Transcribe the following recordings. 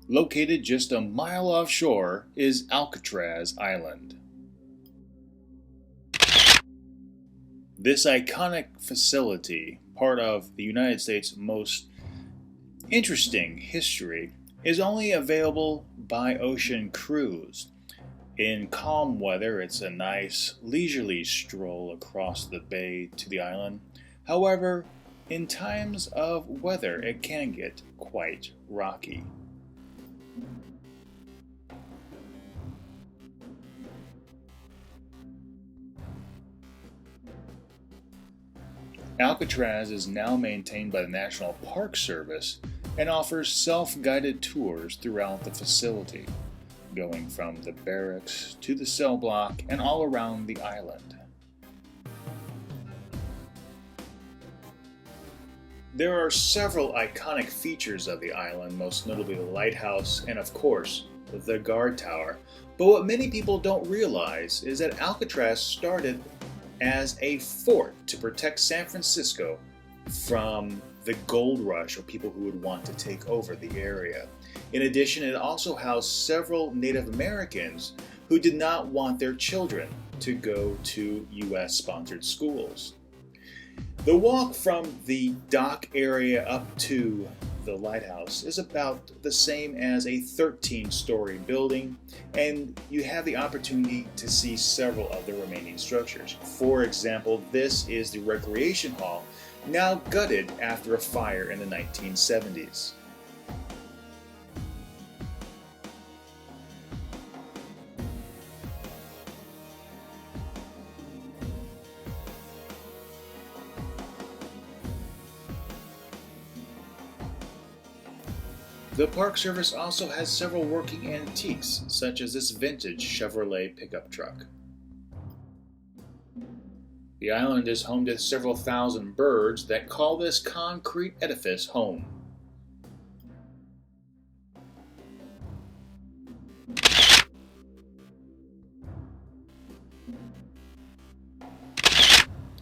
Located just a mile offshore is Alcatraz Island. This iconic facility, part of the United States' most interesting history, is only available by ocean cruise. In calm weather, it's a nice, leisurely stroll across the bay to the island. However, in times of weather, it can get quite rocky. Alcatraz is now maintained by the National Park Service and offers self-guided tours throughout the facility, going from the barracks to the cell block and all around the island. There are several iconic features of the island, most notably the lighthouse and, of course, the guard tower. But what many people don't realize is that Alcatraz started as a fort to protect San Francisco from the gold rush or people who would want to take over the area. In addition, it also housed several Native Americans who did not want their children to go to US-sponsored schools. The walk from the dock area up to the lighthouse is about the same as a 13-story building, and you have the opportunity to see several of the remaining structures. For example, this is the recreation hall, now gutted after a fire in the 1970s. The Park Service also has several working antiques, such as this vintage Chevrolet pickup truck. The island is home to several thousand birds that call this concrete edifice home.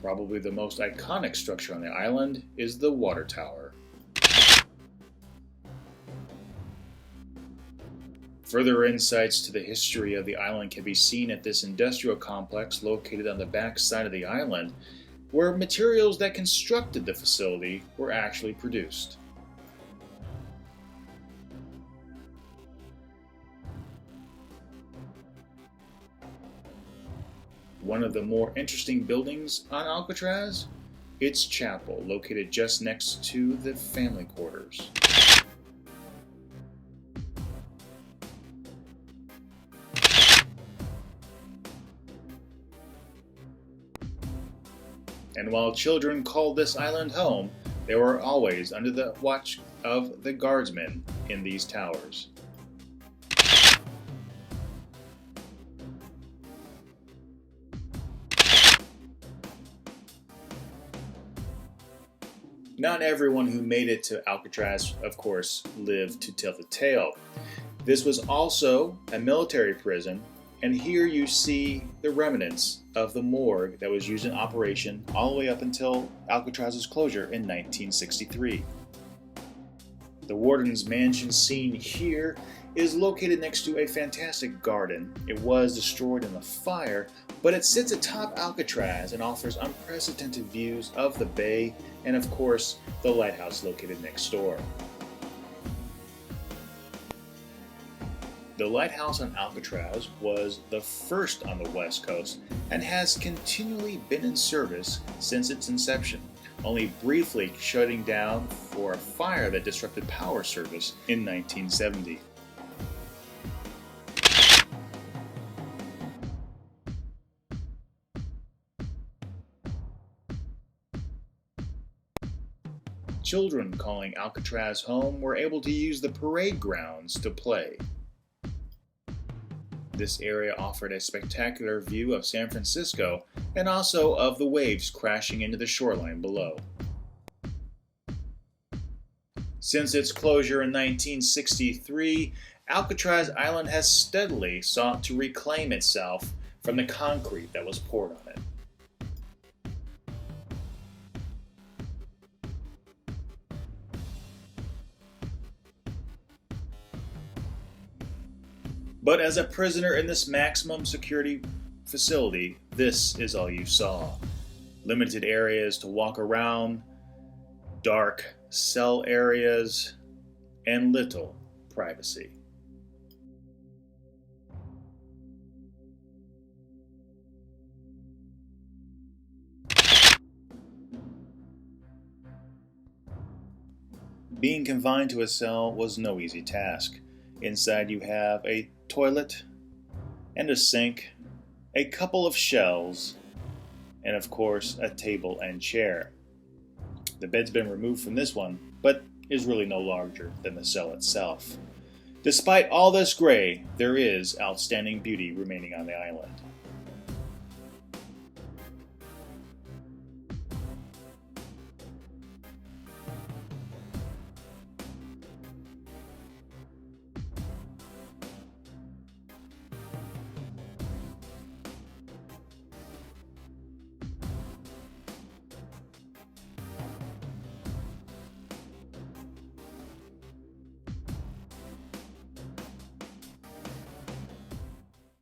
Probably the most iconic structure on the island is the water tower. Further insights to the history of the island can be seen at this industrial complex located on the back side of the island, where materials that constructed the facility were actually produced. One of the more interesting buildings on Alcatraz, its chapel, located just next to the family quarters. And while children called this island home, they were always under the watch of the guardsmen in these towers. Not everyone who made it to Alcatraz, of course, lived to tell the tale. This was also a military prison, and here you see the remnants of the morgue that was used in operation all the way up until Alcatraz's closure in 1963. The Wardens Mansion seen here is located next to a fantastic garden. It was destroyed in the fire, but it sits atop Alcatraz and offers unprecedented views of the bay and, of course, the lighthouse located next door. The lighthouse on Alcatraz was the first on the West Coast and has continually been in service since its inception, only briefly shutting down for a fire that disrupted power service in 1970. Children calling Alcatraz home were able to use the parade grounds to play. This area offered a spectacular view of San Francisco and also of the waves crashing into the shoreline below. Since its closure in 1963, Alcatraz Island has steadily sought to reclaim itself from the concrete that was poured on it. But as a prisoner in this maximum security facility, this is all you saw. Limited areas to walk around, dark cell areas, and little privacy. Being confined to a cell was no easy task. Inside you have a toilet and a sink, a couple of shelves, and of course a table and chair. The bed's been removed from this one, but is really no larger than the cell itself. Despite all this gray, there is outstanding beauty remaining on the island.